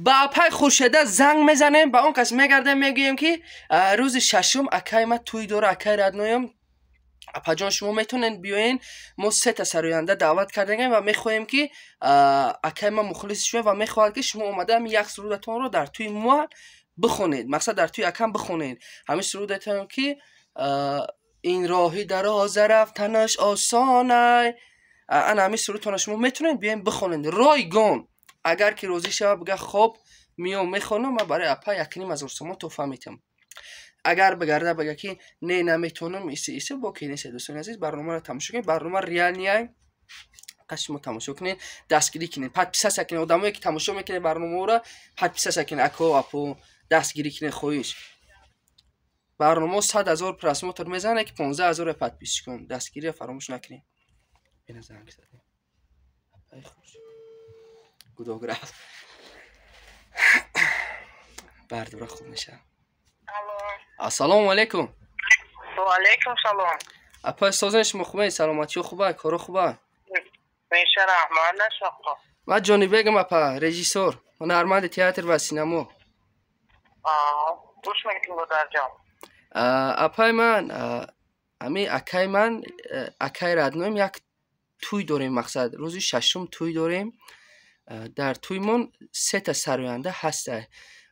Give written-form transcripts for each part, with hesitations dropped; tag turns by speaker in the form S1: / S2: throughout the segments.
S1: با پای خورشیده زنگ میزنیم با اون کس میگردیم میگوییم که روز ششم اکای ما توی داره اکای ردنویم اپا جان شما میتونین بیاین ما 3 تا سراینده دعوت کردیم و میخواهیم که اکای ما مخلص شویم و میخواهد که شما اومده هم یک سرودتون رو در توی ما بخونید مقصد در توی اکم بخونید همین سرودتون که این راهی دراز رفتنش آسانه انا همین سرودتون شما میتونین بیاین بخونید رایگان اگر که روزی شب بگه خب میام میخونم و برای اپا 1,500 سوم تحفه میتم اگر بگرده بگه که نه نمیتونم ایسی با که نیست دوستان عزیز برنامه رو تماشا کنید برنامه ریال نیای قشنگ تماشا کنید دستگیری کنید پد پیسا سکنید آدمایی که تماشا میکنه برنامه رو پد پیسا سکنید اپو دستگیری کنید خویش برنامه 100,000 پرسموتر میزنه که 15,000 پد پیش کن دستگیری فراموش نکنید این زنگ زدم ای خوش گودوگراف برداره خوب میشه السلام علیکم
S2: و علیکم سلام
S1: اپا استازن شما خوبه سلامتی خوبه کارو خوبه
S2: میشه رحمان نشاخته
S1: ما جانی بگم اپا رژیسور هنرمند تئاتر و سینما
S2: گوش میکنم در جام
S1: اپای من امی اکای من اکای ردنویم یک توی داریم مقصد روزی ششم توی داریم در تویمون 3 تا سراینده هسته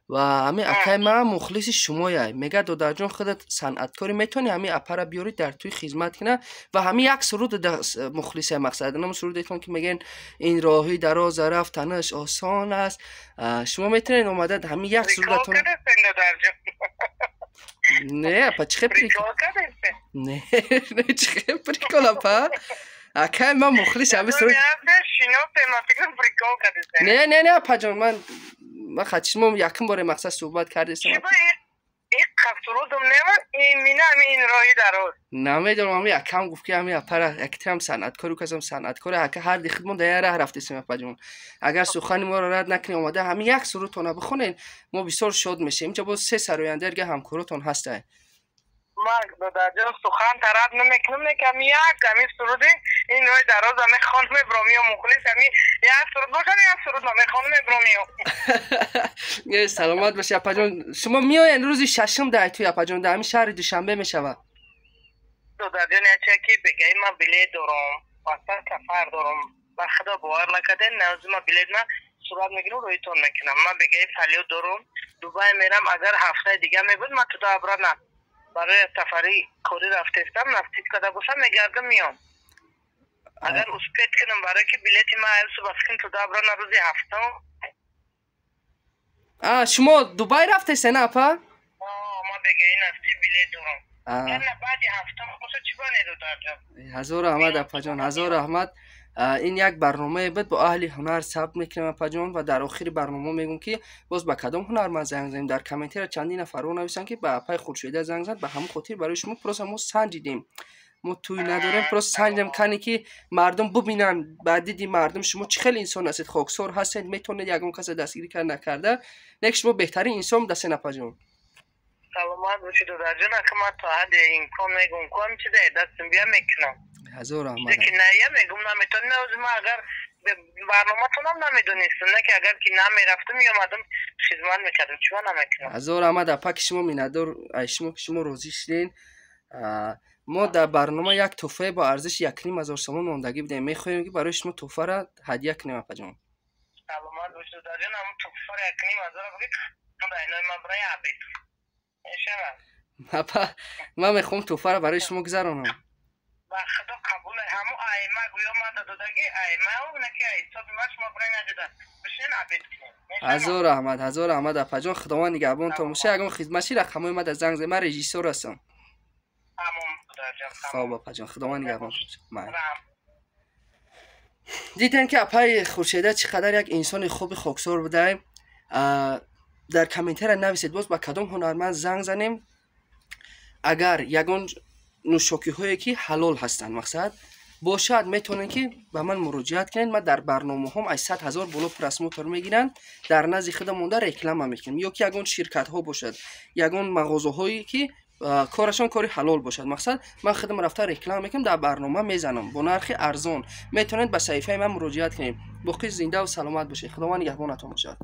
S1: و همین اکای من مخلص شمایه میگه دادر جان خودت صنعتکاری میتونی همین اپا را بیاری در توی خدمت کنه و همین یک سرود مخلص مقصد نام سرودتون که میگن این راهی دراز رفتنش آسان است شما میتونین اومده همین یک سرودتون نه اپا چه پریکول نه چه پریکول اپا اکای من مخلص همین سرود نه اپا جان من خدشمم یکم باره مقصد صحبت کرده
S2: این قصرودم نمید این مینه این راهی دراز
S1: نمیدونم امی یکم گفت که امی اپا اکتیم صنعتکاری کسم صنعتکاره هک هر دی خدمون در راه رفتیم اپا جون اگر سخن ما رو رد نکنیم اومده همین یک سرودتون بخونین ما بسیار شاد میشیم اینجا باز 3 سراینده دیگه همکارتون هسته
S2: ما در جان سخن ترد نمیکنم نکم یک کمی سرودی این راهی دراز همه خانم ابراهیمی و مخلص همین یک سرود باشد یک سرود همه خانم ابراهیمی
S1: سلامت باشی اپا جان شما میاین روز ششم در توی اپا جان در همین شهر دوشنبه میشوه
S2: تو در جان چکی بگی من بلیط دارم واسه سفر دارم با خدا باور نکردین نوزی ما بلیط من صورت میگیرم رویتون میکنم من بگی فعالیت دارم دوبای میرم اگر هفته دیگه میبود من تو دابرا نه برای سفری کاری رفتستم نفتید کده باشم میگردم میام اگر اسپیت کنم برای که بلیتی ما ایسو بسکن تو دابرا نه روزی هفته
S1: شما دوبای رفتستین اپا؟
S2: ما بگی نفتی بلیط دارم یعنی بعدی هفته خوصه چی بانیدو در جا
S1: هزار احمد اپا جان هزار احمد این یک برنامه بود با اهل هنر ثبت میکنم اپا جان و در آخر برنامه میگم که باز با کدام هنرمند زنگ زدیم در کامنت چندین نفر رو نویسن که با اپای خورشیده زنگ زد به همون خاطر برای شما پروس ما سنجیدیم ما توی نداریم پروس سنجیدیم کنی که مردم ببینن بعد دیدی مردم شما چه خیلی انسان هستید خاکسار هستید میتونید یگون کس دستگیری کرد نکرده نه شما بهترین انسان دست اپا جان
S2: سلامت باشید و در جان که من تا حد این کام میگم کنم چیزه دستم بیا میکنم
S1: هزار احمد
S2: که نه میگم نمیتونم نوزم اگر برنامه تونم نمیدونستم نه که اگر که نمیرفتم میامدم خدمت میکردم چیوان نمیکنم
S1: هزار احمد اپا که شما میندار شما روزی شدین ما در برنامه یک تحفه با ارزش 1,500 سوم ماندگی بدیم میخوایم که برای شما تحفه را هدیه کنیم اپا جان
S2: سلامت باشید در جان همون تحفه را 1,500 بگید در اینای من برای عبید
S1: اپا من میخوام تحفه را برای شما گذارونم
S2: و خدا قبول همو ایمه گویا من دادگی ایمه و نکی ایسا بیمش ما برای نجده بشین عبید کنیم
S1: هزار احمد اپا جان خداوند نگهبان تا باشه اگه خدمتشی رقمای ما در زنگ زد من رژیسور هستم خب اپا جان خداوند نگهبان دیدین که اپای خورشیده چقدر یک انسان خوب خاکسار بوده در کامنت را نویسید باز با کدام هنرمند زنگ زنیم اگر یگان نوشاکی هایی که حلال هستند مقصد باشد میتونن که به من مراجعت کنین من در برنامه هم 100,000 بالا پرسموتر میگیرن در نزد خودمون در رکلام میکنیم یا که یگان شرکت ها باشد یگان مغازه هایی که کارشان کاری حلال باشد مقصد من خودم رفته رکلام میکنم در برنامه میزنم با نرخ ارزان میتونید به صفحه من مراجعت کنین باقی زنده و سلامت باشید خداوند نگهبانتون باشد